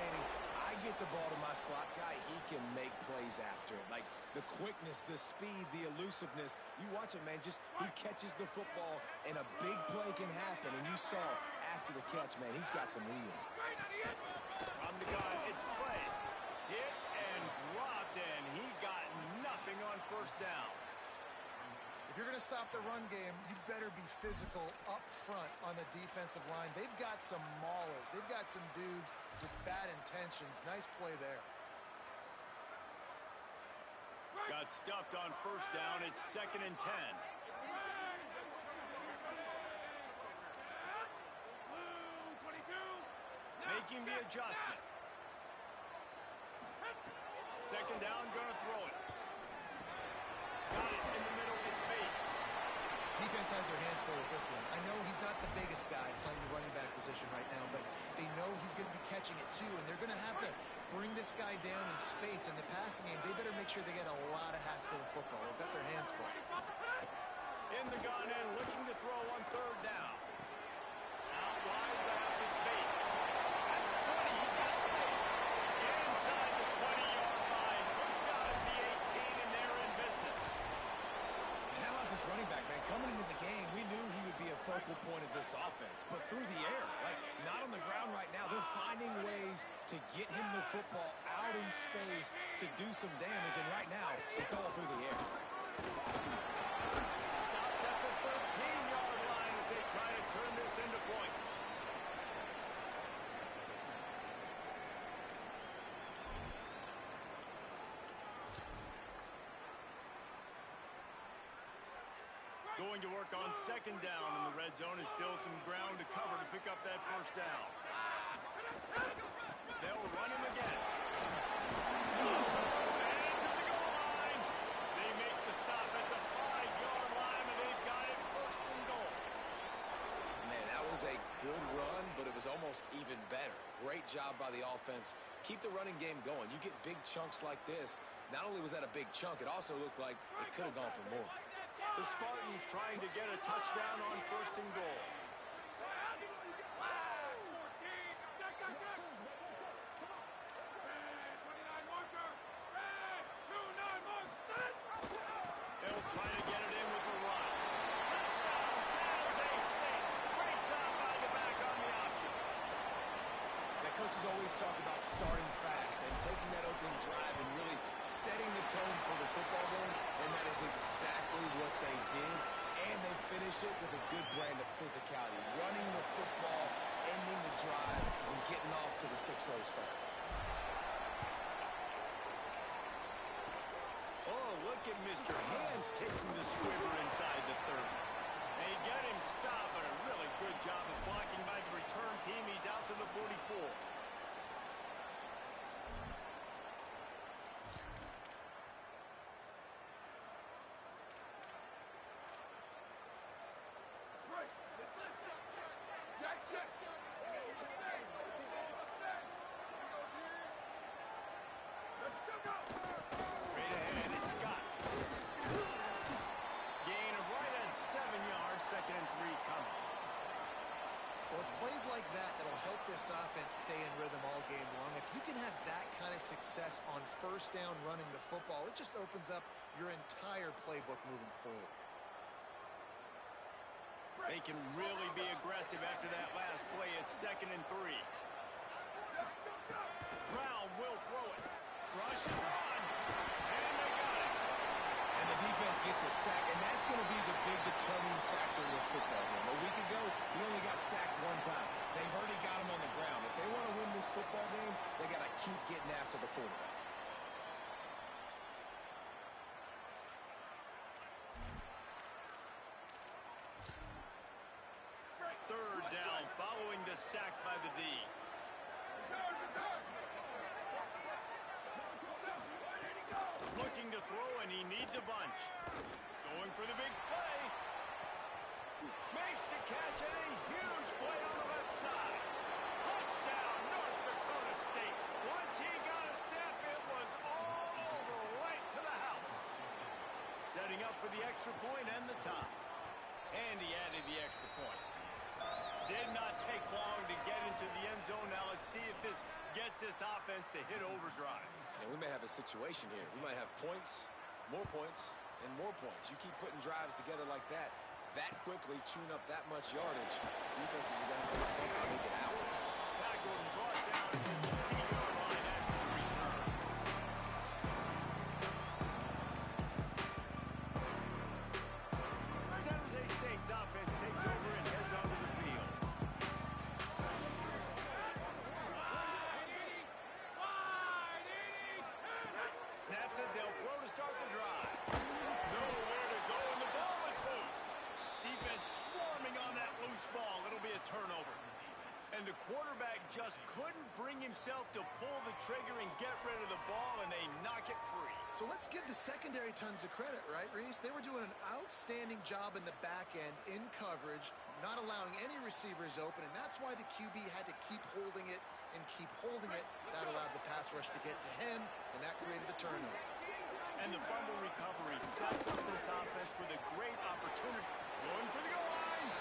entertaining. I get the ball to my slot guy, he can make plays after it. Like the quickness, the speed, the elusiveness. You watch it, man, just he catches the football and a big play can happen. And you saw after the catch, man, he's got some wheels. From the gun, it's Clay. Hit and dropped, and he got nothing on first down. If you're going to stop the run game, you better be physical up front on the defensive line. They've got some maulers. They've got some dudes with bad intentions. Nice play there. Got stuffed on first down. It's 2nd and 10. Making the adjustment. 2nd down, gonna throw it. Got it in the middle, it's Bates. Defense has their hands full with this one. I know he's not the biggest guy playing the running back position right now, but they know he's going to be catching it too, and they're going to have to bring this guy down in space. In the passing game, they better make sure they get a lot of hats to the football. They've got their hands full. In the gun and looking to throw on 3rd down. Out wide left, it's Bates. At the 20, he's got space. Inside the 20-yard line. Pushed out at the 18, and they're in business. And how about this running back, man? Coming into the game, we knew he would be a focal point of this offense. But through the air, like not on the ground right now, they're finding ways to get him the football out in space to do some damage. And right now, it's all through the air. Stopped at the 13-yard line as they try to turn this into points. Going to work on 2nd down in the red zone. Is still some ground to cover to pick up that first down. They'll run him again. And to the goal line. They make the stop at the 5-yard line, and they've got it 1st and goal. Man, that was a good run, but it was almost even better. Great job by the offense. Keep the running game going. You get big chunks like this. Not only was that a big chunk, it also looked like it could have gone for more. The Spartans trying to get a touchdown on 1st and goal. They'll try to get it in with the run. Touchdown, San Jose State. Great job by the back on the option. The coaches always talk about starting fast and taking that opening drive and really setting the tone for the football game, and that is exactly what they did. And they finish it with a good brand of physicality, running the football, ending the drive, and getting off to the 6-0 start. Oh, look at Mr. Hands taking the squibber inside the 30. They get him stopped, but a really good job of blocking by the return team. He's out to the 44. Straight ahead, it's Scott. Gain of right at 7 yards, 2nd and 3 coming. Well, it's plays like that that'll help this offense stay in rhythm all game long. If you can have that kind of success on 1st down running the football, it just opens up your entire playbook moving forward. They can really be aggressive after that last play. It's 2nd and 3. Brown will throw it. Rushes on. And they got it. And the defense gets a sack, and that's going to be the big determining factor in this football game. A week ago, he only got sacked 1 time. They've already got him on the ground. If they want to win this football game, they got to keep getting after the quarterback. 3rd down following the sack by the D. Looking to throw, and he needs a bunch. Going for the big play. Makes the catch, and a huge play on the left side. Touchdown, North Dakota State. Once he got a step, it was all over, right to the house. Setting up for the extra point and the tie. And he added the extra point. Did not take long to get into the end zone. Now let's see if this gets this offense to hit overdrive. And we may have a situation here. We might have points, and more points. You keep putting drives together like that quickly, chewing up that much yardage, defenses are going to need something to get out. Tackle and brought down at the 16-yard line after the return. San Jose State's offense takes over and heads onto the field. Snaps it, they'll throw to start the drive. Nowhere to go, and the ball is loose. Defense swarming on that loose ball. It'll be a turnover. And the quarterback just couldn't bring himself to pull the trigger and get rid of the ball, and they knock it free. So let's give the secondary tons of credit, right, Reese? They were doing an outstanding job in the back end, in coverage, not allowing any receivers open, and that's why the QB had to keep holding it and keep holding it. That allowed the pass rush to get to him, and that created the turnover. And the fumble recovery sets up this offense with a great opportunity. Going for the goal line,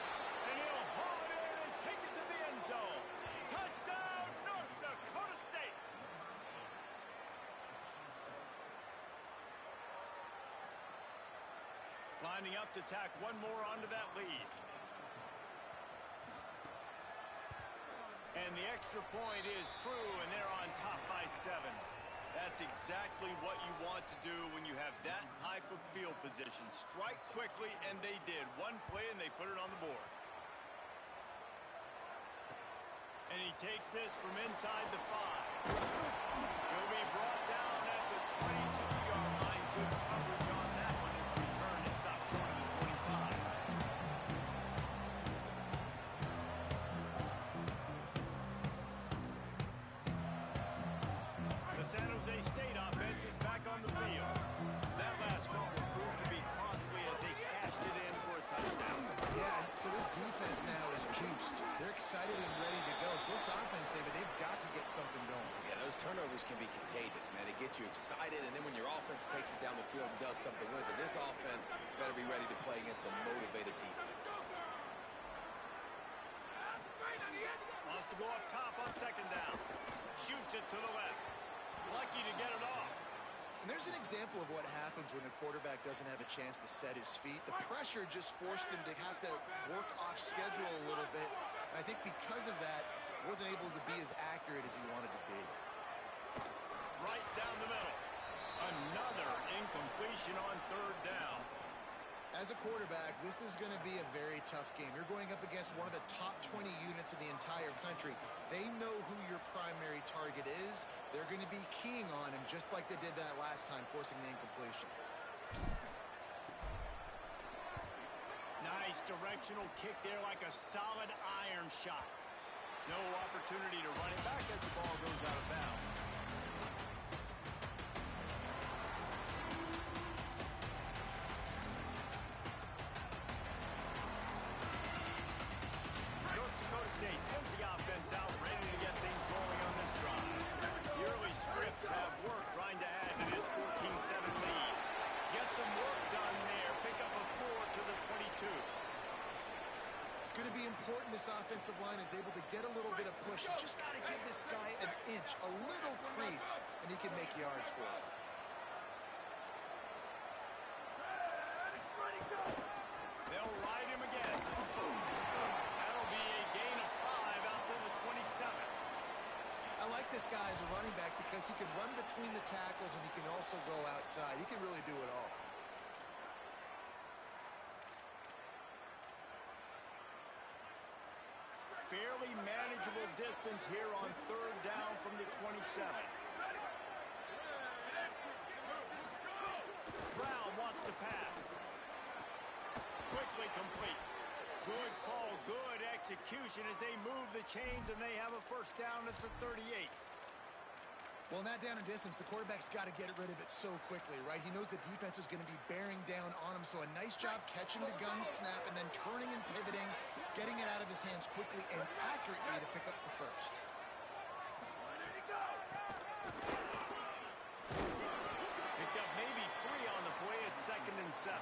and he'll haul it in and take it to the end zone. Touchdown, North Dakota State! Lining up to tack one more onto that lead. And the extra point is true, and they're on top by 7. That's exactly what you want to do when you have that type of field position. Strike quickly, and they did. One play, and they put it on the board. And he takes this from inside the 5. He'll be brought down at the 22-yard line. Good coverage on that one. His return is stopped short of the 25. The San Jose State offense is back on the field. That last fumble proved to be costly as they cashed it in for a touchdown. Yeah, so this defense now is juiced. They're excited and ready to go. So this offense, David, they've got to get something going. Yeah, those turnovers can be contagious, man. They get you excited, and then when your offense takes it down the field and does something with it, this offense better be ready to play against a motivated defense. Wants to go up top on second down. Shoots it to the left. Lucky to get it off. And there's an example of what happens when the quarterback doesn't have a chance to set his feet. The pressure just forced him to have to work off schedule a little bit. And I think because of that, wasn't able to be as accurate as he wanted to be. Right down the middle. Another incompletion on third down. As a quarterback, this is going to be a very tough game. You're going up against one of the top 20 units in the entire country. They know who your primary target is. They're going to be keying on him just like they did that last time, forcing the incompletion. Nice directional kick there, like a solid iron shot. No opportunity to run it back as the ball goes out of bounds. North Dakota State sends the offense out, ready to get things rolling on this drive. The early scripts have worked, trying to add to this 14-7 lead. Get some work done there. Pick up a 4 to the 22. It's going to be important this offensive line is able to get a little bit of push. You just got to give this guy an inch, a little crease, and he can make yards for it. They'll ride him again. That'll be a gain of 5 out to the 27. I like this guy as a running back because he can run between the tackles and he can also go outside. He can really do it all. Fairly manageable distance here on third down from the 27. Brown wants to pass. Quickly complete. Good call, good execution as they move the chains, and they have a first down at the 38. Well, in that down and distance, the quarterback's got to get rid of it so quickly, right? He knows the defense is going to be bearing down on him, so a nice job catching the gun snap and then turning and pivoting, getting it out of his hands quickly and accurately to pick up the first. Picked up maybe 3 on the play at 2nd and 7.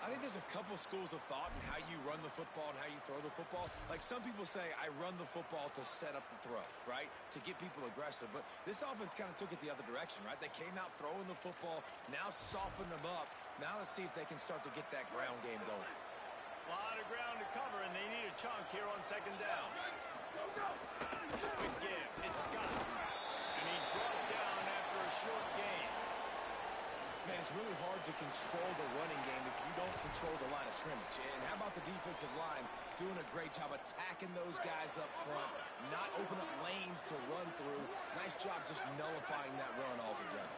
I think there's a couple schools of thought in how you run the football and how you throw the football. Like some people say, I run the football to set up the throw, right? To get people aggressive. But this offense kind of took it the other direction, right? They came out throwing the football, now softened them up. Now let's see if they can start to get that ground game going. A lot of ground to cover, and they need a chunk here on second down. Good give. It's Scott. And he's brought down after a short gain. Man, it's really hard to control the running game if you don't control the line of scrimmage. And how about the defensive line doing a great job attacking those guys up front, not open up lanes to run through. Nice job just nullifying that run altogether.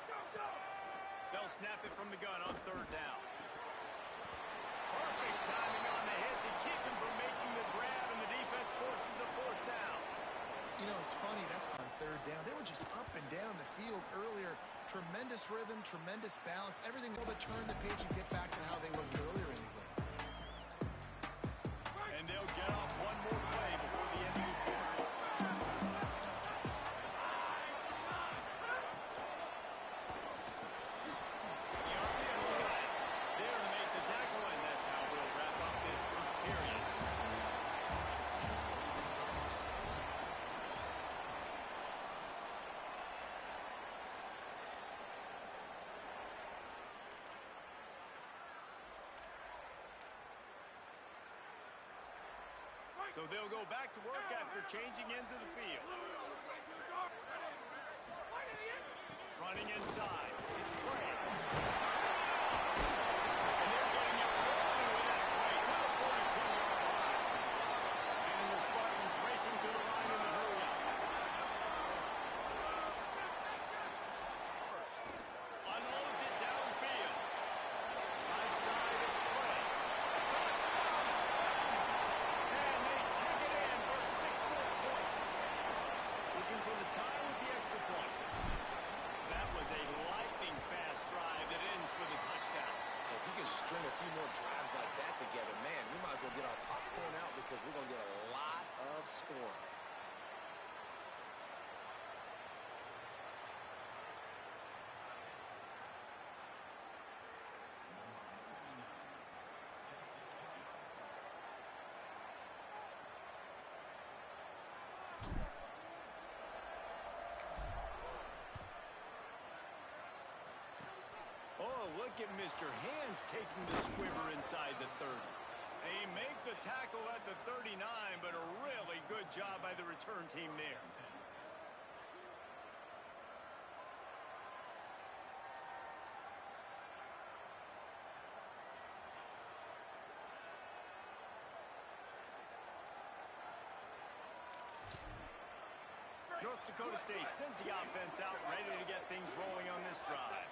They'll snap it from the gun on third down. Perfect timing on the hit to keep him from making the grab, and the defense forces a fourth down. You know, it's funny, that's on third down. They were just up and down the field earlier. Tremendous rhythm, tremendous balance, everything able to turn the page and get back to how they looked earlier in the game. And they'll get off one more play before the end of the quarter. The Army and the guy there to make the tackle, and that's how we'll wrap up this series. So they'll go back to work after changing into the field. Running inside. It's Bray. And they're getting it rolling with that play to the 42-yard line. And the Spartans racing to the line in the hurry-up. Unloads it downfield. Right side, it's Bray. For the tie with the extra point. That was a lightning-fast drive that ends with a touchdown. If you can string a few more drives like that together, man, we might as well get our popcorn out because we're going to get a lot of scoring. Oh, look at Mr. Hands taking the squiver inside the 30. They make the tackle at the 39, but a really good job by the return team there. North Dakota State sends the offense out, ready to get things rolling on this drive.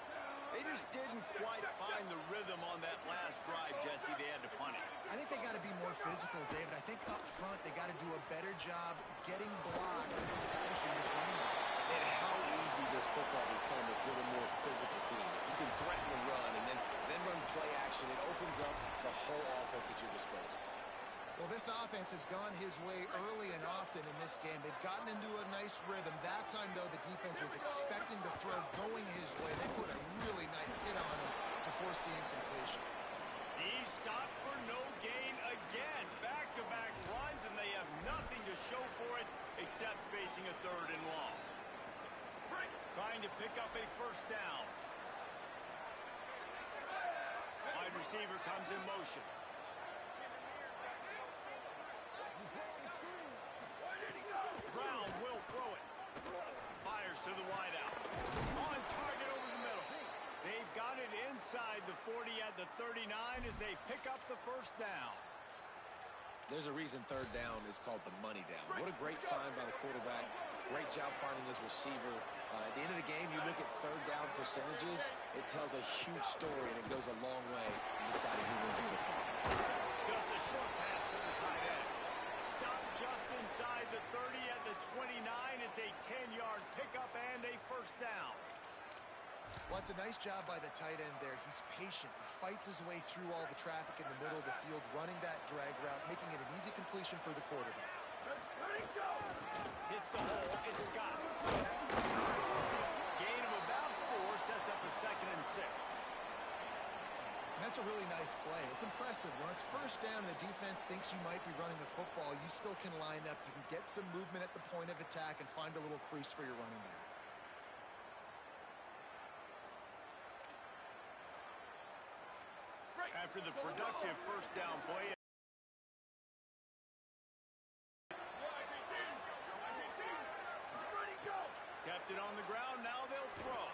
They just didn't quite find the rhythm on that last drive, Jesse. They had to punt it. I think they got to be more physical, David. I think up front they got to do a better job getting blocks and establishing this running. And how easy does football become if you're the more physical team? If you can threaten the run and then run play action, it opens up the whole offense at your disposal. Well, this offense has gone his way early and often in this game. They've gotten into a nice rhythm. That time, though, the defense was expecting the throw going his way. They put a really nice hit on him to force the incompletion. He stopped for no gain again. Back-to-back runs, and they have nothing to show for it except facing a third and long. Trying to pick up a first down. Wide receiver comes in motion. Brown will throw it. Fires to the wideout. On target over the middle. They've got it inside the 40 at the 39 as they pick up the first down. There's a reason third down is called the money down. What a great find by the quarterback. Great job finding his receiver. At the end of the game, you look at third down percentages, it tells a huge story, and it goes a long way in deciding who wins a football. Just a short pass to the tight end. Stop just inside the 30 at the 29. It's a 10-yard pickup and a first down. Well, it's a nice job by the tight end there. He's patient. He fights his way through all the traffic in the middle of the field, running that drag route, making it an easy completion for the quarterback. Hits the hole. It's Scott. Gain of about 4 sets up a 2nd and 6. And that's a really nice play. It's impressive. When it's first down, the defense thinks you might be running the football. You still can line up. You can get some movement at the point of attack and find a little crease for your running back. After the productive first down play. Kept it on the ground. Now they'll throw.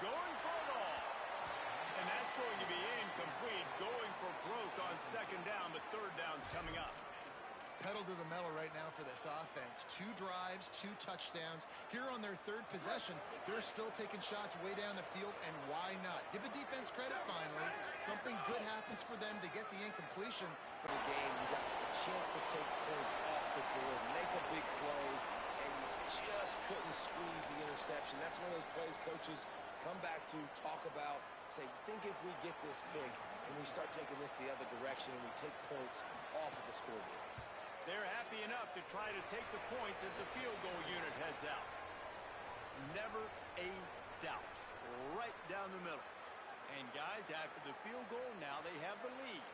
Going for it all. And that's going to be incomplete. Going for growth on second down, but third down's coming up. Pedal to the metal right now for this offense. 2 drives, 2 touchdowns. Here on their third possession, they're still taking shots way down the field, and why not? Give the defense credit finally. Something good happens for them to get the incompletion. But the game, you got a chance to take points off the board, make a big play, and you just couldn't squeeze the interception. That's one of those plays coaches come back to, talk about, say, think if we get this pick and we start taking this the other direction and we take points off of the scoreboard. They're happy enough to try to take the points as the field goal unit heads out. Never a doubt. Right down the middle. And guys, after the field goal, now they have the lead.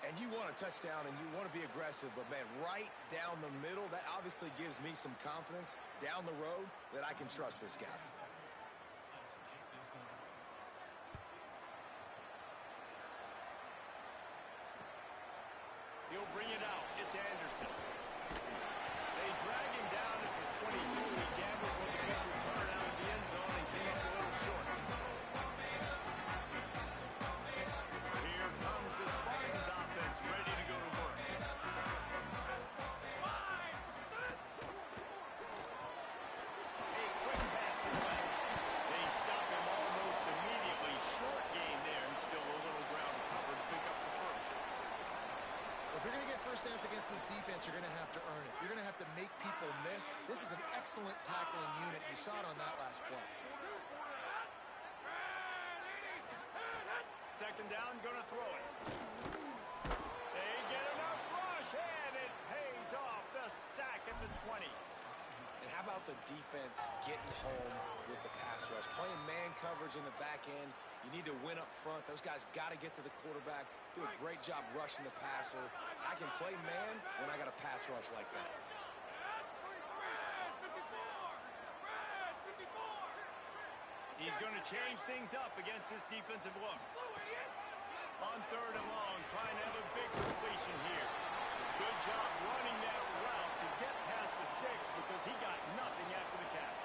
And you want a touchdown and you want to be aggressive, but man, right down the middle, that obviously gives me some confidence down the road that I can trust this guy. He'll bring it out. It's Anderson. They drag him down at the 22. He gambled for the big return out of the end zone and came up a little short. Here comes the Spartans offense ready to go to work. A quick pass to the left. They stop him almost immediately. Short gain there and still a little ground covered to pick up the first. If you're going to get first downs against this defense, you're going to have to earn it. You're going to have to make people miss. This is an excellent tackling unit. You saw it on that last play. Second down, going to throw it. They get enough rush, and it pays off. The sack at the 20. And how about the defense getting home with the pass rush? Playing man coverage in the back end. You need to win up front. Those guys got to get to the quarterback. Do a great job rushing the passer. I can play man when I got a pass rush like that. He's going to change things up against this defensive look. On third and long, trying to have a big completion here. Good job running that route to get past the sticks because he got nothing after the catch.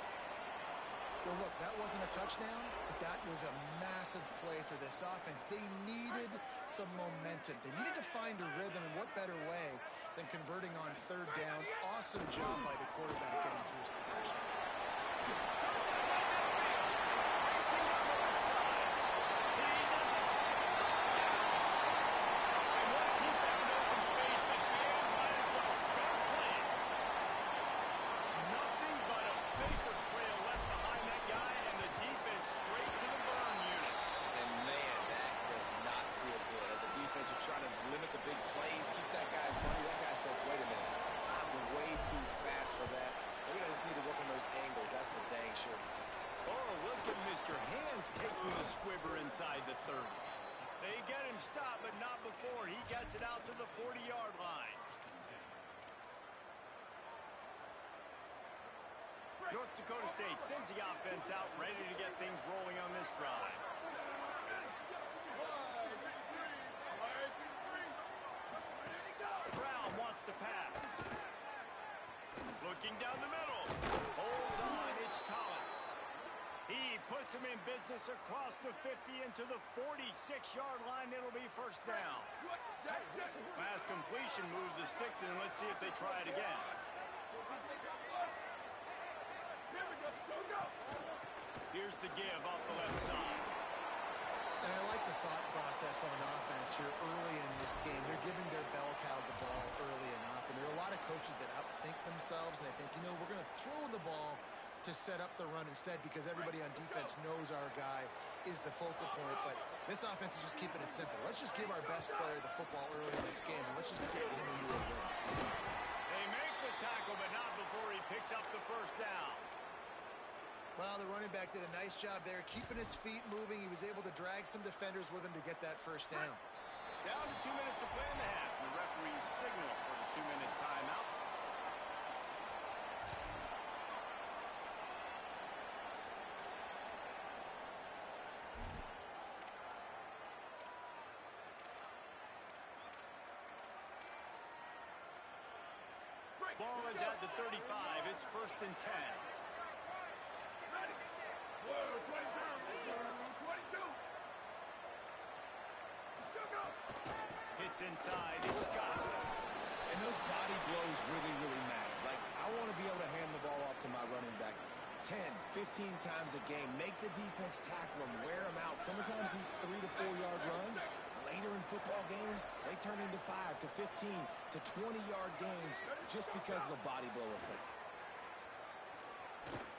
Well, look, that wasn't a touchdown, but that was a massive play for this offense. They needed some momentum. They needed to find a rhythm, and what better way than converting on third down. Awesome job by the quarterback getting through his progression. Trying to limit the big plays, keep that guy in front of you. That guy says, wait a minute, I'm way too fast for that. We're going to just need to work on those angles. That's for dang sure. Oh, look at Mr. Hands taking the squibber inside the 30. They get him stopped, but not before. He gets it out to the 40-yard line. North Dakota State sends the offense out, ready to get things rolling on this drive. Brown wants to pass. Looking down the middle. Holds on, it's Collins. He puts him in business across the 50 into the 46-yard line. It'll be first down. Pass completion moves the sticks in. Let's see if they try it again. Here's the give off the left side. And I like the thought process on offense here early in this game. They're giving their bell cow the ball early enough. And there are a lot of coaches that outthink themselves, and they think, you know, we're going to throw the ball to set up the run instead because everybody on defense knows our guy is the focal point. But this offense is just keeping it simple. Let's just give our best player the football early in this game, and let's just get him into a win. They make the tackle, but not before he picks up the first down. Well, the running back did a nice job there, keeping his feet moving. He was able to drag some defenders with him to get that first down. Down to 2 minutes to play in the half. The referee's signal for the 2-minute timeout. Ball is at the 35. It's 1st and 10. Ready. Whoa, 22. Go. Hits inside. It's Scott. And those body blows really, really matter. Like, I want to be able to hand the ball off to my running back 10, 15 times a game. Make the defense tackle him, wear him out. Sometimes these 3 to 4 yard runs, later in football games, they turn into 5 to 15 to 20-yard gains just because of the body blow effect.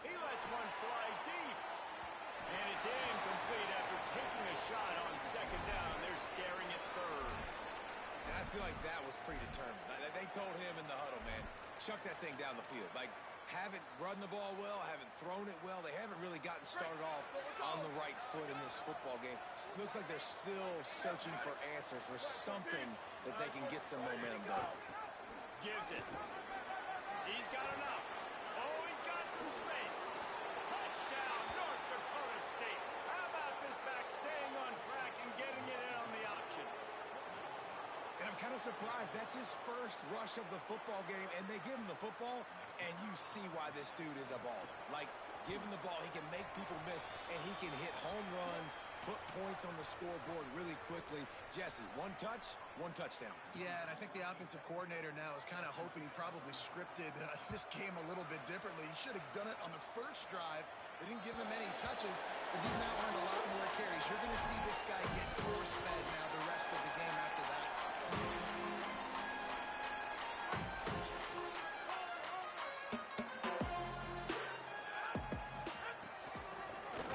He lets one fly deep. And it's incomplete after taking a shot on 2nd down. They're staring at 3rd. And I feel like that was predetermined. They told him in the huddle, man, chuck that thing down the field. Like, haven't run the ball well, haven't thrown it well. They haven't really gotten started off on the right foot in this football game. Looks like they're still searching for answers, for something that they can get some momentum going. Gives it. He's got enough. Oh, he's got some space. Touchdown, North Dakota State. How about this back staying on track and getting it in on the option? And I'm kind of surprised. That's his first rush of the football game, and they give him the football, and you see why this dude is a baller. Like, give him the ball, he can make people miss, and he can hit home runs, put points on the scoreboard really quickly. Jesse, 1 touch, 1 touchdown. Yeah, and I think the offensive coordinator now is kind of hoping he probably scripted this game a little bit differently. He should have done it on the first drive. They didn't give him any touches, but he's now earned a lot more carries. You're going to see this guy get force-fed now the rest of the game after that.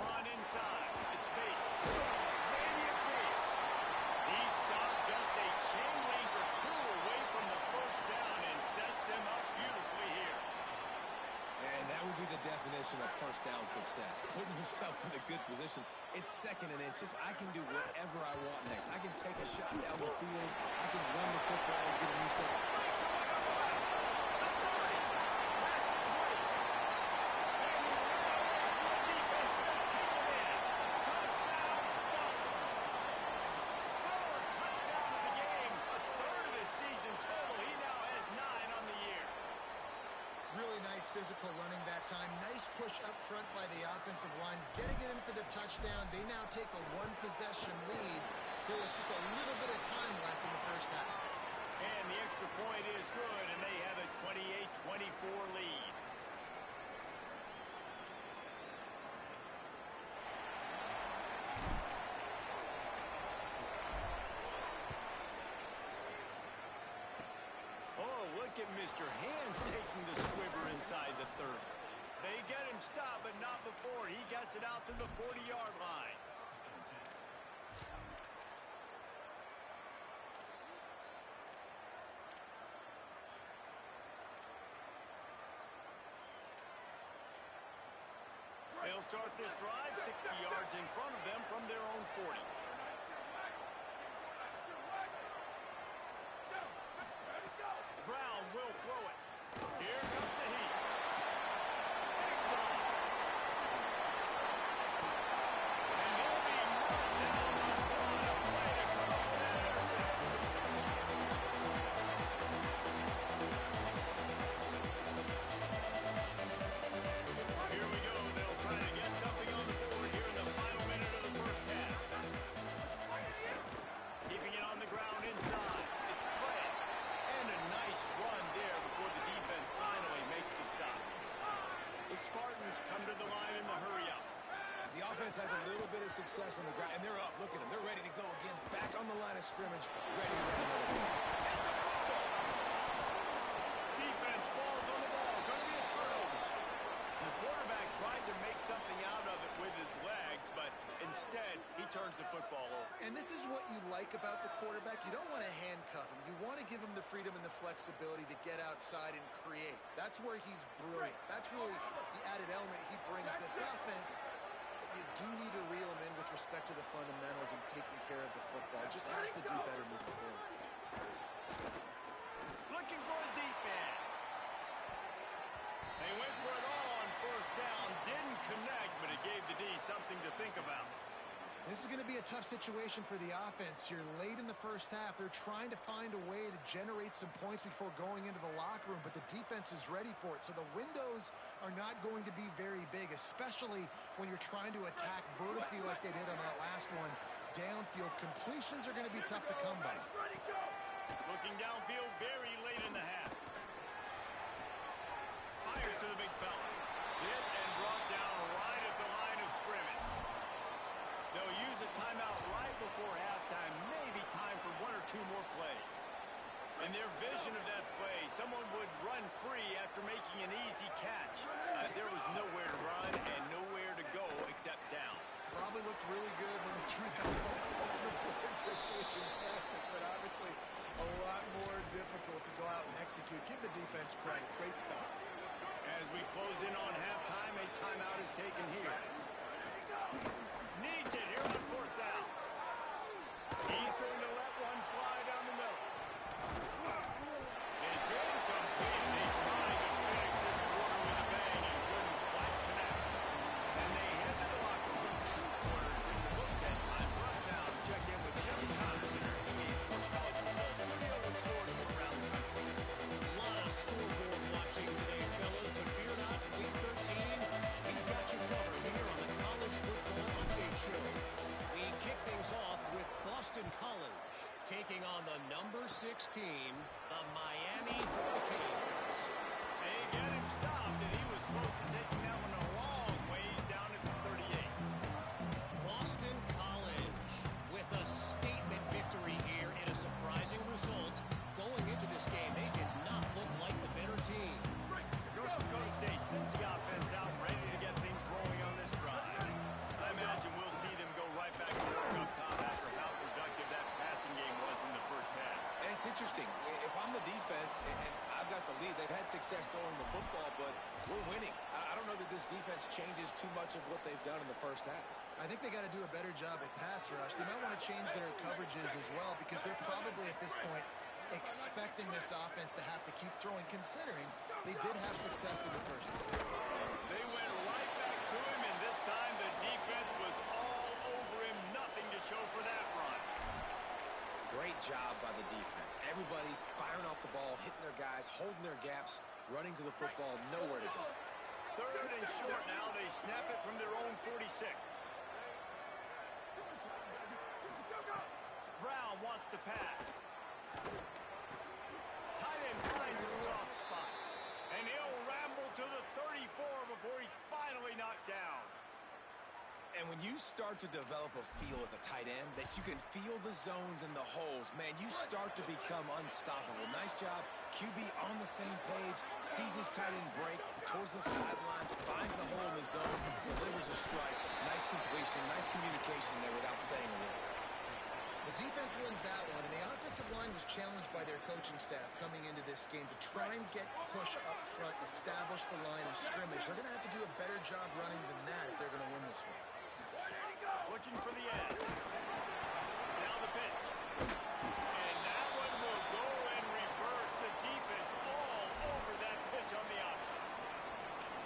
On inside, it's Bates. Maybe a case. He stopped just a chain link or 2 away from the first down and sets them up beautifully here. And that would be the definition of first down success. Putting yourself in a good position. It's 2nd and inches. I can do whatever I want next. I can take a shot down the field. I can run the football and get a new set. Breaks away on the left. The 30. Past the 20. And he ran away from the defense to take it in. Touchdown, Spunk. 3rd touchdown of the game. A 3rd of his season total. He now has 9 on the year. Really nice physical running that time. Nice push up front by the offensive line. Getting it in for the touchdown. They now take a 1-possession lead here with just a little bit of time left in the first half. And the extra point is good, and they have a 28-24 lead. Oh, look at Mr. Hands taking the squibber inside the 30. They get him stopped, but not before. He gets it out to the 40-yard line. They'll start this drive 60 yards in front of them from their own 40. Brown will throw it. Here comes the heat. Big block. And he'll be knocked down on a play to come up with that interception. Here we go. They'll try to get something on the board here in the final minute of the first half. Keeping it on the ground inside. It's Craig. And a nice run there before the defense finally makes the stop. The Spartans come to the line in the hurry-up. The offense has a little bit of success on the ground, and they're up. Look at them. They're ready to go again. Back on the line of scrimmage, ready to run another game. It's a fumble. Defense falls on the ball. Going to be a turnover. The quarterback tried to make something out of it with his legs, but Instead, he turns the football over. And this is what you like about the quarterback. You don't want to handcuff him. You want to give him the freedom and the flexibility to get outside and create. That's where he's brilliant. That's really the added element he brings this offense. You do need to reel him in with respect to the fundamentals and taking care of the football. Just has to do better moving forward. Looking for a deep man. They went for it all on first down. Didn't connect, but it gave the D something to think about. This is going to be a tough situation for the offense. You're late in the first half. They're trying to find a way to generate some points before going into the locker room, but the defense is ready for it. So the windows are not going to be very big, especially when you're trying to attack vertically like they did on that last one. Downfield completions are going to be tough to come by. Looking downfield very late in the half. Fires to the big fella. Hit and brought down right at the line of scrimmage. They'll use a timeout right before halftime. Maybe time for one or two more plays. In their vision of that play, someone would run free after making an easy catch. There was nowhere to run and nowhere to go except down. Probably looked really good when they drew that ball on the board this week in practice, but obviously a lot more difficult to go out and execute. Give the defense credit. Great stop. As we close in on halftime, a timeout is taken here. Needs it here on fourth down. He's going to let one fly down the middle. It's incomplete. They tried to finish this quarter with a bang and couldn't quite connect. And they head to the locker room. Two quarters in the books that time. Rush now to check in with Kevin Connors in our EA Sports College Football Studio with scores from around the country. A lot of scoreboard watching today, fellas, but fear not, Week 13, we've got you covered here on the College Football Update Show. We kick things off with Boston College, taking on the number 6 team, the Miami Hurricanes. They get him stopped, and he was close to taking that one a long ways down at the 38. Boston College with a statement victory here in a surprising result. Going into this game, they did not look like the better team. North Dakota State sends the offense out, ready to get things rolling on this drive. I imagine we'll see them go right back to the up top after how productive that passing game was in the first half. And it's interesting. If I'm the defense and I've got the lead, they've had success throwing the football, but we're winning. I don't know that this defense changes too much of what they've done in the first half. I think they got to do a better job at pass rush. They might want to change their coverages as well because they're probably at this point expecting this offense to have to keep throwing, considering they did have success in the first half. They went right back to him, and this time the defense was all over him. Nothing to show for that run. Great job by the defense. Everybody firing off the ball, hitting their guys, holding their gaps, running to the football, nowhere to go. Third and short now. They snap it from their own 46. Brown wants to pass. Tight end finds a soft spot. And he'll ramble to the 34 before he's finally knocked down. And when you start to develop a feel as a tight end that you can feel the zones and the holes, man, you start to become unstoppable. Nice job. QB on the same page, sees his tight end break towards the sidelines, finds the hole in the zone, delivers a strike. Nice completion, nice communication there without saying a word. The defense wins that one, and the offensive line was challenged by their coaching staff coming into this game to try and get push up front, establish the line of scrimmage. They're going to have to do a better job running than that if they're going to win this one. Looking for the edge. Now the pitch. And that one will go and reverse. The defense all over that pitch on the option.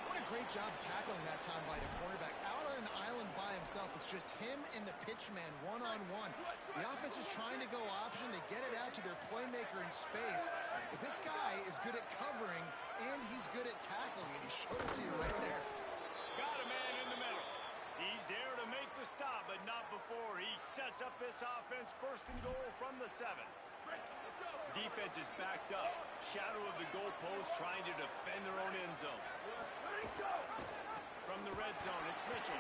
What a great job tackling that time by the cornerback. Out on an island by himself. It's just him and the pitch man one-on-one. The offense is trying to go option. They get it out to their playmaker in space. But this guy is good at covering, and he's good at tackling, and he showed it to you right there. Got a man in the middle. He's there to make the stop, but not before he sets up this offense first and goal from the 7. Defense is backed up. Shadow of the goalpost trying to defend their own end zone. From the red zone, it's Mitchell.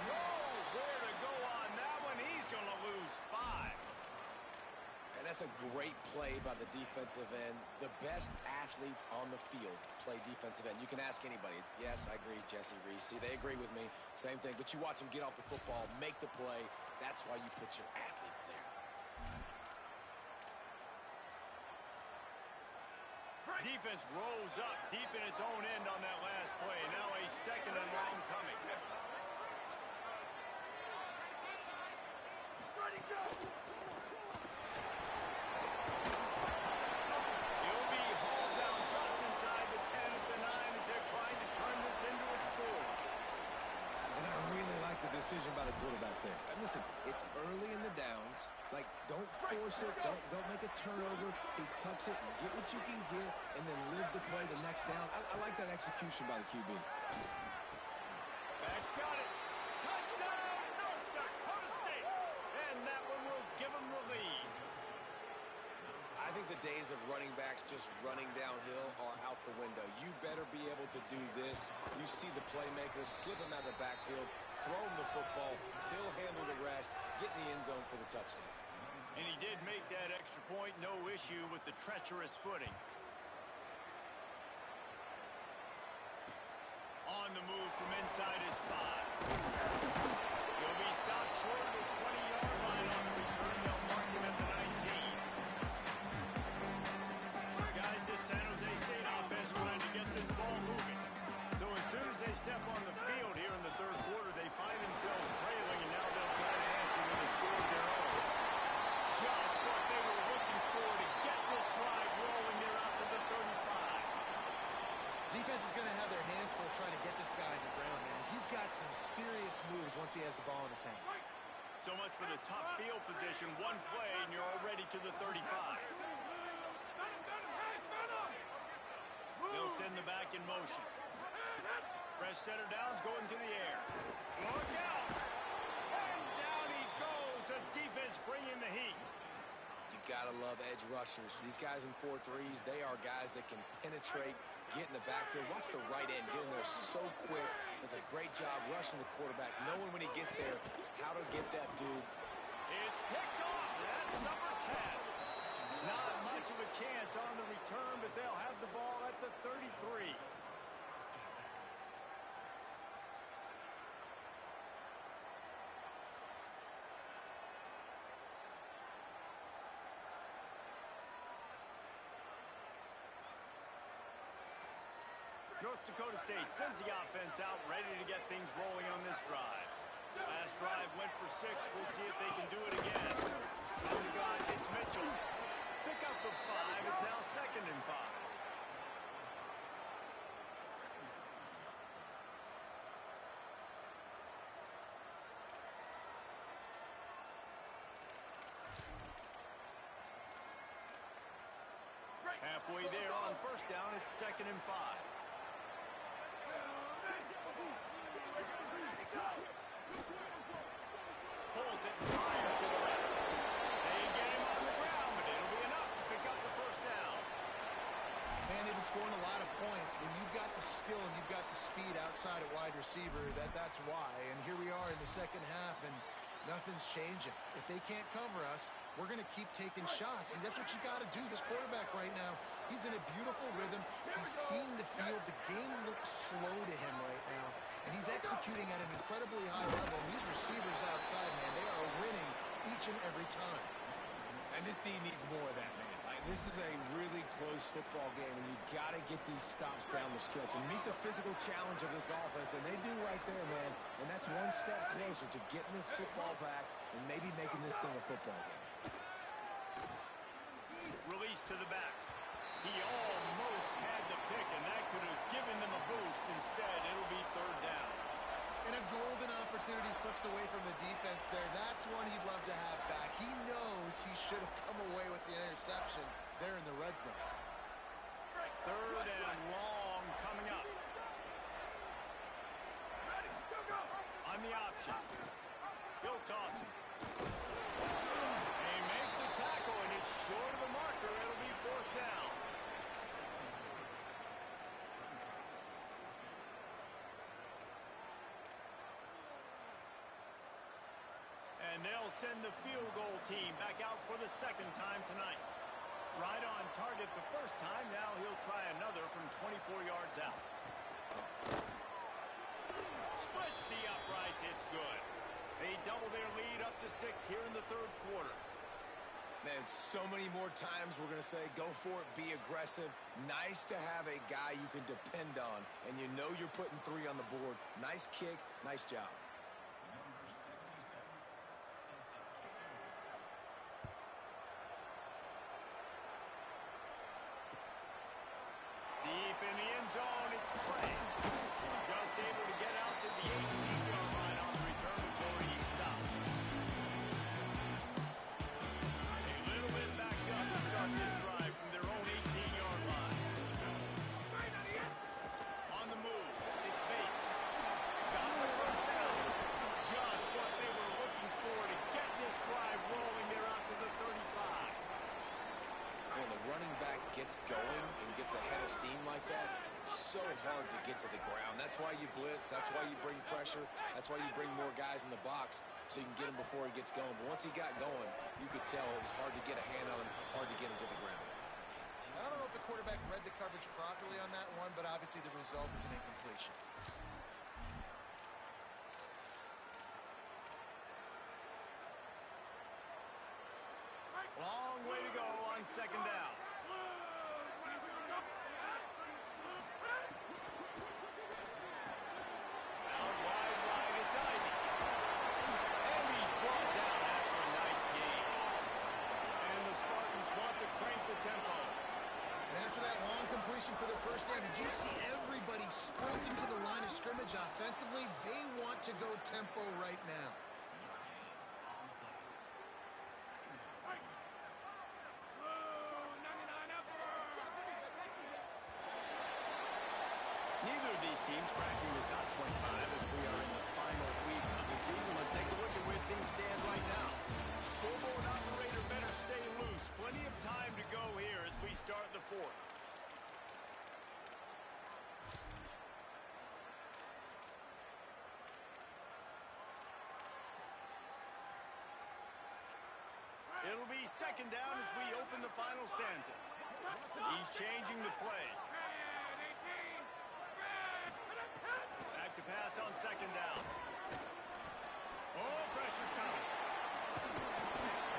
Nowhere to go on that one. He's going to lose 5. And that's That's a great play by the defensive end. The best athletes on the field play defensive end. You can ask anybody. Yes, I agree, Jesse Reese. See, they agree with me. Same thing. But you watch them get off the football, make the play. That's why you put your athletes there. Defense rolls up deep in its own end on that last play. Now a second and long coming. Ready, go! He'll be hauled down just inside the 10 at the 9 as they're trying to turn this into a score. And I really like the decision by the quarterback there. And listen, it's early in the downs. Like, don't force it. Don't make a turnover. He tucks it, get what you can get, and then live to play the next down. I like that execution by the QB. Back's got it. Touchdown, North Dakota State. And that one will give them the lead. I think the days of running backs just running downhill are out the window. You better be able to do this. You see the playmakers, slip him out of the backfield, throw him the football. He'll handle the rest, get in the end zone for the touchdown. And he did make that extra point, no issue with the treacherous footing. On the move from inside his 5. He'll be stopped short of the 20-yard line on the return. They'll mark him at the 19. Guys, this San Jose State offense trying to get this ball moving. So as soon as they step on the field here in the third quarter, they find themselves trailing, and now they'll try to answer with a score of their own. Just what they were looking for to get this drive rolling. They're out to the 35. Defense is going to have their hands full trying to get this guy on the ground, man. He's got some serious moves once he has the ball in his hands. So much for the tough field position. One play, and you're already to the 35. They'll send the back in motion. Fresh center downs going to the air. Look out! And down he goes. The defense bringing the heat. You gotta love edge rushers. These guys in 4-3s, they are guys that can penetrate, get in the backfield. Watch the right end get in there so quick. Does a great job rushing the quarterback, knowing when he gets there how to get that dude. It's picked off. That's number 10. Not much of a chance on the return, but they'll have the ball at the 33. North Dakota State sends the offense out, ready to get things rolling on this drive. Last drive went for 6. We'll see if they can do it again. On the guy, it's Mitchell. Pick up of 5. It's now 2nd and 5. Halfway there on first down, it's 2nd and 5. Pulls it higher to the left. They get him on the ground, but it'll be enough to pick up the first down. Man, they've been scoring a lot of points. When you've got the skill and you've got the speed outside at wide receiver, that's why. And here we are in the second half, and nothing's changing. If they can't cover us, we're going to keep taking shots, and that's what you got to do. This quarterback right now, he's in a beautiful rhythm. He's seen the field. The game looks slow to him right now, and he's executing at an incredibly high level. And these receivers outside, man, they are winning each and every time. And this team needs more of that, man. Like, this is a really close football game, and you've got to get these stops down the stretch and meet the physical challenge of this offense, and they do right there, man. And that's one step closer to getting this football back and maybe making this thing a football game. Release to the back. He almost had the pick, and that could have given them a boost. Instead, it'll be 3rd down. And a golden opportunity slips away from the defense there. That's one he'd love to have back. He knows he should have come away with the interception there in the red zone. 3rd and long coming up. On the option. He'll toss it. They make the tackle, and it's short of the marker. It'll be 4th down. And they'll send the field goal team back out for the second time tonight. Right on target the first time. Now he'll try another from 24 yards out. Splits the uprights. It's good. They double their lead up to 6 here in the third quarter. Man, so many more times we're going to say, go for it, be aggressive. Nice to have a guy you can depend on, and you know you're putting 3 on the board. Nice kick, nice job. Deep in the end zone, it's Clay. Just able to get out to the 18-yard line on the return before he stopped. A little bit backed up to start this drive from their own 18-yard line. On the move, it's Bates. Got the first down. Just what they were looking for to get this drive rolling. They're out to the 35. When the running back gets going and gets ahead of steam like that, it's so hard to get to the ground. That's why you blitz. That's why you bring pressure. That's why you bring more guys in the box so you can get him before he gets going. But once he got going, you could tell it was hard to get a hand on him, hard to get him to the ground. I don't know if the quarterback read the coverage properly on that one, but obviously the result is an incompletion. Long way to go on second down. Out wide, it's Ivy. And he's brought down after a nice gain. And the Spartans want to crank the tempo. And after that long completion for the first down, did you see everybody sprinting to the line of scrimmage offensively? They want to go tempo right now. Neither of these teams cracking the top 25 as we are in the final week of the season. Let's take a look at where things stand right now. Scoreboard operator better stay loose. Plenty of time to go here as we start the fourth. It'll be second down as we open the final stanza. He's changing the play. Back to pass on second down. Oh, pressure's coming.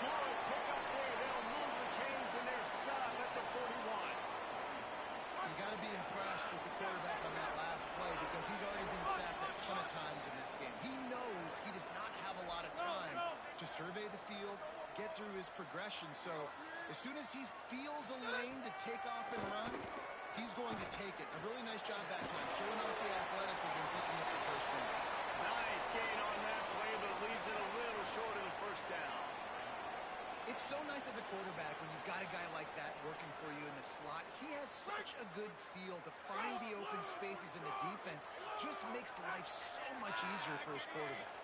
Good pick up there. They'll move the chains and they're set up at the 41. You got to be impressed with the quarterback on that last play because he's already been sacked a ton of times in this game. He knows he does not have a lot of time to survey the field, get through his progression. So as soon as he feels a lane to take off and run, he's going to take it. A really nice job that time, showing off the athleticism, picking up the first down. Nice gain on that play, but leaves it a little short of the first down. It's so nice as a quarterback when you've got a guy like that working for you in the slot. He has such a good feel to find the open spaces in the defense. Just makes life so much easier for his quarterback.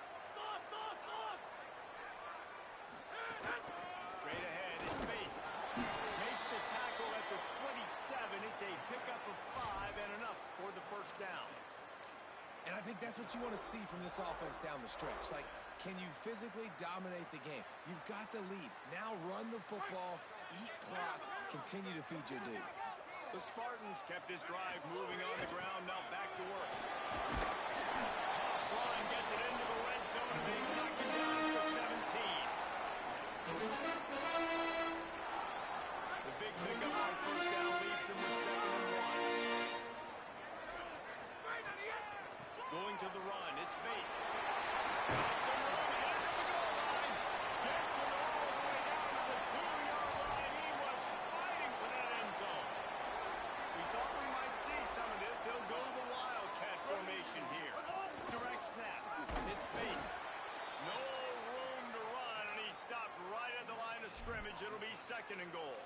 Straight ahead, it's Bates. Makes the tackle at the 27. It's a pickup of 5 and enough for the first down. And I think that's what you want to see from this offense down the stretch. Like, can you physically dominate the game? You've got the lead. Now run the football, eat clock, continue to feed your dude. The Spartans kept this drive moving on the ground. Now back to work. Line gets it into the red zone, and they knock him down to the 17. The big pickup on first down leaves them with 2nd and 1. Going to the run, it's Bates. Gets him run ahead of the goal line. Gets him all the way down to the 2-yard line. He was fighting for that end zone. We thought we might see some of this. They'll go to the Wildcat formation here. Direct snap. It's Bates. No room to run, and he stopped right at the line of scrimmage. It'll be 2nd and goal.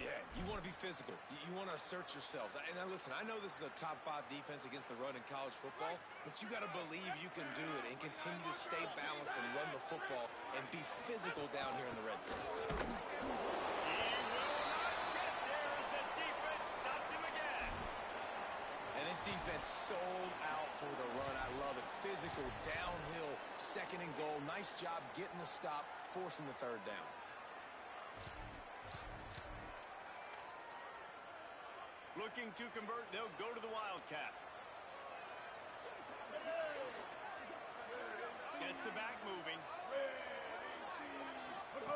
Yeah, you want to be physical. You want to assert yourselves. And now listen, I know this is a top 5 defense against the run in college football, but you got to believe you can do it and continue to stay balanced and run the football and be physical down here in the red zone. He will not get there as the defense stops him again. And this defense sold out for the run. I love it. Physical, downhill, 2nd 2nd and goal. Nice job getting the stop, forcing the 3rd down. Looking to convert, they'll go to the Wildcat. Gets the back moving.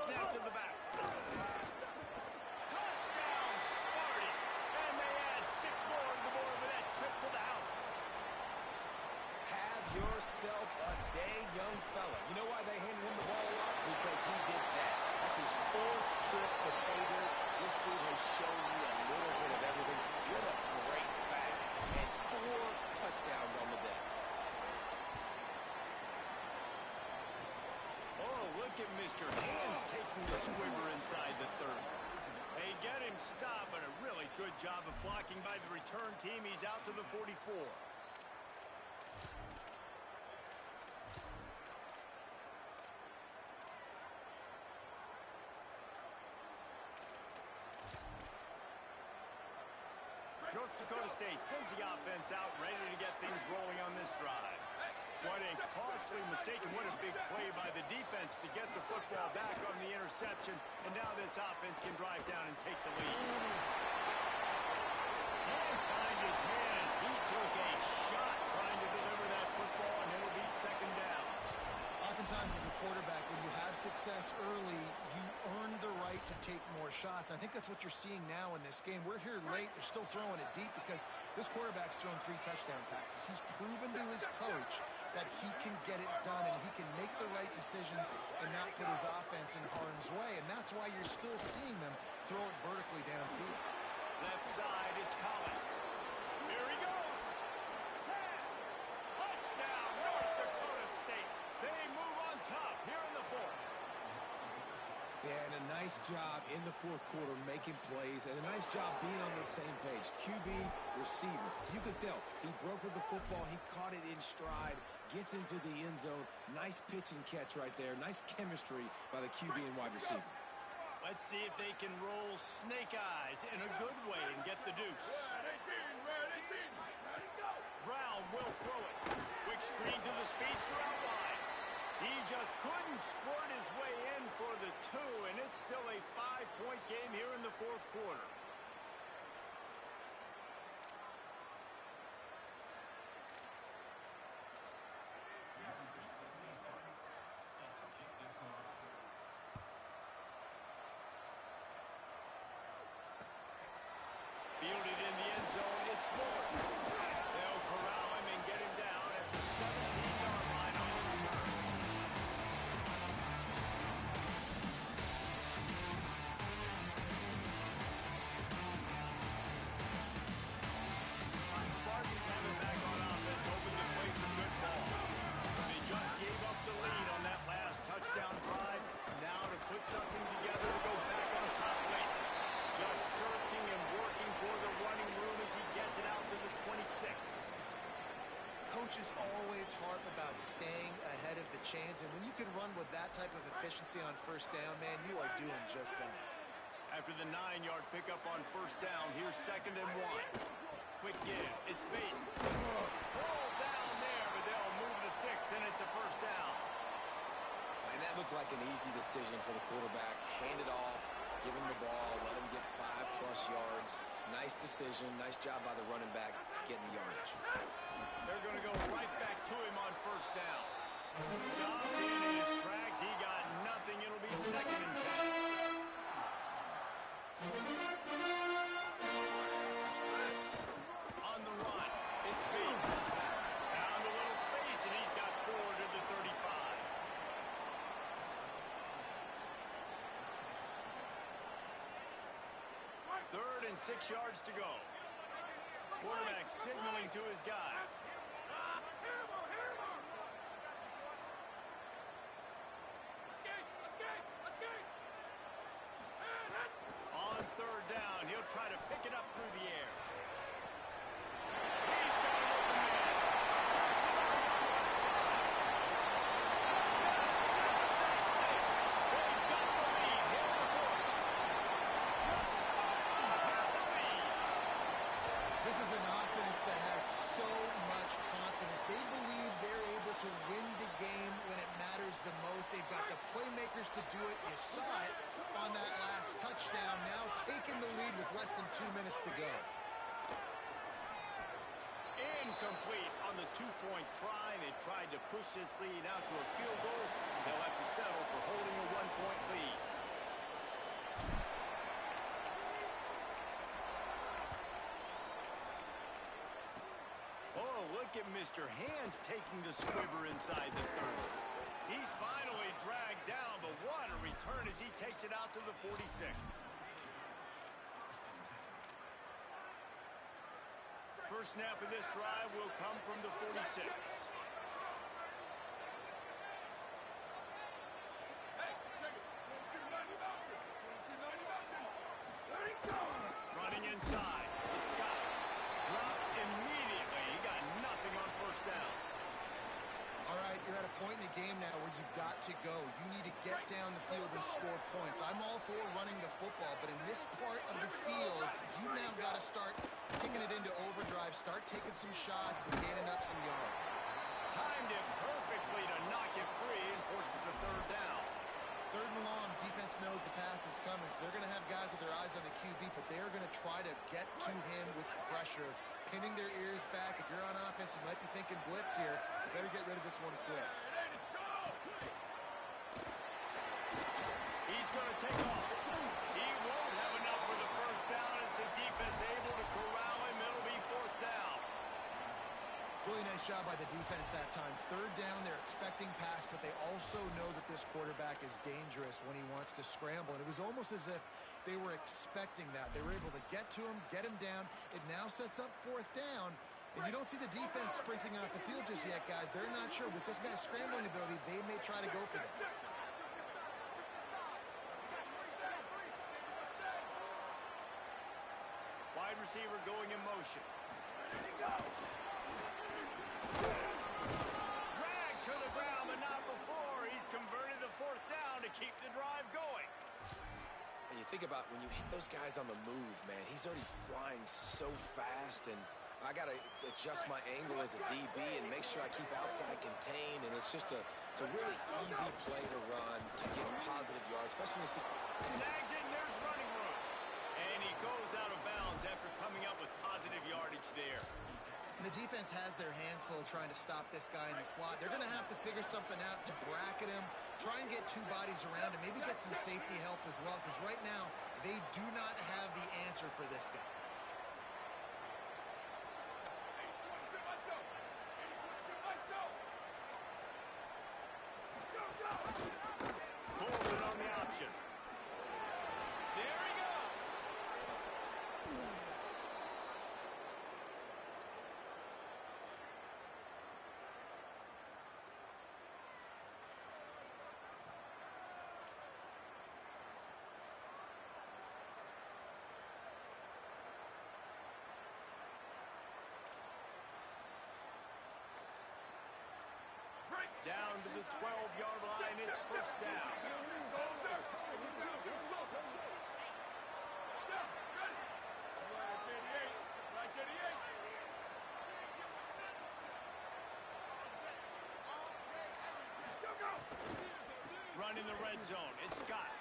Snap to the back. Touchdown, Sparty. And they add 6 more to the board with that trip to the house. Have yourself a day, young fella. You know why they handed him the ball a lot? Because he did that. That's his 4th trip to pay dirt. This dude has shown you a little bit of everything. What a great back. And 4 touchdowns on the day. Oh, look at Mr. Hands taking the squibber inside the 3rd. They get him stopped, but a really good job of blocking by the return team. He's out to the 44. North Dakota State sends the offense out, ready to get things rolling on this drive. What a costly mistake, and what a big play by the defense to get the football back on the interception. And now this offense can drive down and take the lead. Can't find his man as he took a shot trying to deliver that football, and it'll be 2nd down. Oftentimes as a quarterback, when you have success early, you earn the right to take more shots. I think that's what you're seeing now in this game. We're here late. They're still throwing it deep because this quarterback's thrown 3 touchdown passes. He's proven to his coach that he can get it done and he can make the right decisions and not put his offense in harm's way. And that's why you're still seeing them throw it vertically downfield. Left side is Collins. Here he goes. 10. Touchdown, North Dakota State. They move on top here in the 4th. Yeah, and a nice job in the 4th quarter making plays, and a nice job being on the same page. QB, receiver. You could tell he broke with the football. He caught it in stride, gets into the end zone. Nice pitch and catch right there. Nice chemistry by the QB and wide receiver. Let's see if they can roll snake eyes in a good way and get the deuce. Brown will throw it. Quick screen to the speedster out wide. He just couldn't squirt his way in for the 2, and it's still a 5-point game here in the 4th quarter. Fielded in the end zone, it's Moore. They'll corral him and get him down at the 17-yard line on the return. Spartans have it back on offense, hoping to play some good ball. They just gave up the lead on that last touchdown drive. Now to put something together to go back on top late. Just searching and working for the running room as he gets it out to the 26. Coaches always harp about staying ahead of the chains, and when you can run with that type of efficiency on 1st down, man, you are doing just that. After the 9-yard pickup on 1st down, here's 2nd and 1. Quick give, it's Bates. Ball down there, but they'll move the sticks, and it's a 1st down. And that looked like an easy decision for the quarterback. Hand it off, give him the ball, let him get 5+ yards. Nice decision, nice job by the running back getting the yardage. They're going to go right back to him on 1st down. Stopped in his tracks, he got nothing. It'll be 2nd and 10. On the run, it's Bates. Found a little space, and he's got 4 to the 35. 3rd and 6 yards to go. Quarterback signaling to his guy. On 3rd down, he'll try to pick it up through the air. He's got an open man. Gets it on the right side. Touchdown, San Jose State. They've got the lead here in the 4th. The Spartans have the lead. This is an offense that has so much confidence. They believe they're able to win the game when it matters matters the most. They've got the playmakers to do it. You saw it on that last touchdown. Now taking the lead with less than 2 minutes to go. Incomplete on the two-point try. They tried to push this lead out to a field goal. They'll have to settle for holding a one-point lead. Oh, look at Mr. Hands taking the squibber inside the 30. He's finally dragged down, but what a return as he takes it out to the 46. First snap of this drive will come from the 46. Running inside. It's Scott. Dropped immediately. He got nothing on first down. All right, you're at a point in the game now where you've got to go. You need to get down the field and score points. I'm all for running the football, but in this part of the field, you now got to start kicking it into overdrive, start taking some shots and gaining up some yards. Timed it perfectly to knock it free and forces the third down. Third and long, defense knows the pass is coming, so they're going to have guys with their eyes on the QB, but they're going to try to get to him with pressure, pinning their ears back. If you're on offense, you might be thinking blitz here. You better get rid of this one quick. He's going to take off. He won't have enough for the first down as the defense able to corral him. It'll be fourth down. Really nice job by the defense that time. Third down, they're expecting pass, but they also know that this quarterback is dangerous when he wants to scramble. And it was almost as if they were expecting that. They were able to get to him, get him down. It now sets up fourth down. And you don't see the defense sprinting off the field just yet, guys. They're not sure. With this guy's scrambling ability, they may try to go for this. Wide receiver going in motion. Dragged to the ground, but not before. He's converted the fourth down to keep the drive going. And you think about when you hit those guys on the move, man, he's already flying so fast, and I got to adjust my angle as a DB and make sure I keep outside contained, and it's a really easy play to run to get positive yards, especially when you see... Snags it, and there's running room. And he goes out of bounds after coming up with positive yardage there. And the defense has their hands full trying to stop this guy in the slot. They're going to have to figure something out to bracket him, try and get two bodies around him, maybe get some safety help as well, because right now they do not have the answer for this guy. Pulls it on the option. There he goes. Down to the 12-yard line, it's first down. Run in the red zone, it's Scott.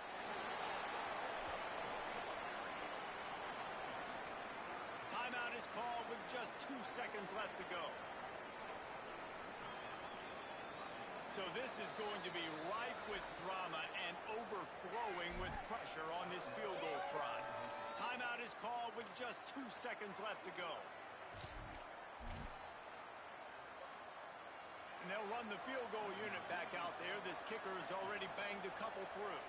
Timeout is called with just 2 seconds left to go. So this is going to be rife with drama and overflowing with pressure on this field goal try. Timeout is called with just 2 seconds left to go. And they'll run the field goal unit back out there. This kicker has already banged a couple through.